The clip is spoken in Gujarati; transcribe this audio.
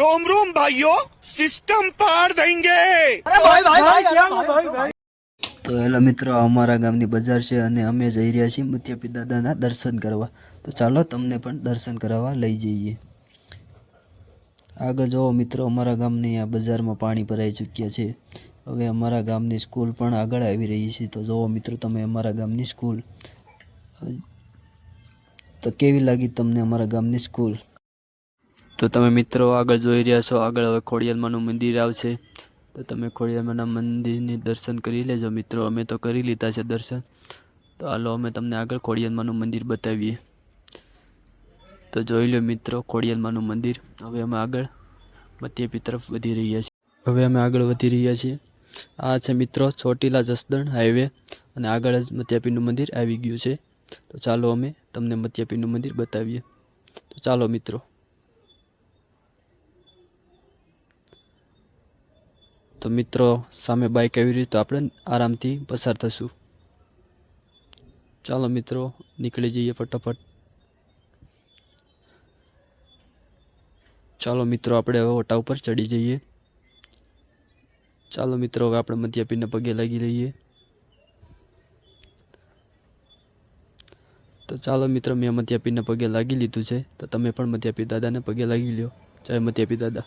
रोम रोम भाइयों, सिस्टम पार देंगे। તો હેલો મિત્રો, અમારા ગામની બજાર છે અને અમે જઈ રહ્યા છીએ મત્યાપી દાદાના દર્શન કરવા. તો ચાલો તમને પણ દર્શન કરાવવા લઈ જઈએ. આગળ જોવો મિત્રો, અમારા ગામની આ બજારમાં પાણી ભરાઈ ચૂક્યા છે. હવે અમારા ગામની સ્કૂલ પણ આગળ આવી રહી છે. તો જોવો મિત્રો તમે અમારા ગામની સ્કૂલ. તો કેવી લાગી તમને અમારા ગામની સ્કૂલ? તો તમે મિત્રો આગળ જોઈ રહ્યા છો, આગળ હવે ખોડિયારમાંનું મંદિર આવશે. તો તમે ખોડિયારમાંના મંદિરની દર્શન કરી લેજો મિત્રો. અમે તો કરી લીધા છે દર્શન. તો હાલો અમે તમને આગળ ખોડિયારમાંનું મંદિર બતાવીએ. તો જોઈ લો મિત્રો ખોડિયારમાંનું મંદિર. હવે અમે આગળ મત્યાપી તરફ વધી રહ્યા છીએ. આ છે મિત્રો ચોટીલા જસદણ હાઈવે અને આગળ જ મત્યાપીનું મંદિર આવી ગયું છે. તો ચાલો અમે તમને મત્યાપીનું મંદિર બતાવીએ. તો ચાલો મિત્રો. તો મિત્રો સામે બાઇક આવી રહી, તો આપણે આરામથી પસાર થશું. ચાલો મિત્રો નીકળી જઈએ ફટાફટ. ચાલો મિત્રો આપણે હવે ઓટા ઉપર ચડી જઈએ. ચાલો મિત્રો હવે આપણે મત્યાપીના પગે લાગી લઈએ. તો ચાલો મિત્રો મેં મત્યાપીના પગે લાગી લીધું છે. તો તમે પણ મત્યાપી દાદાને પગે લાગી લ્યો. જય મત્યાપી દાદા.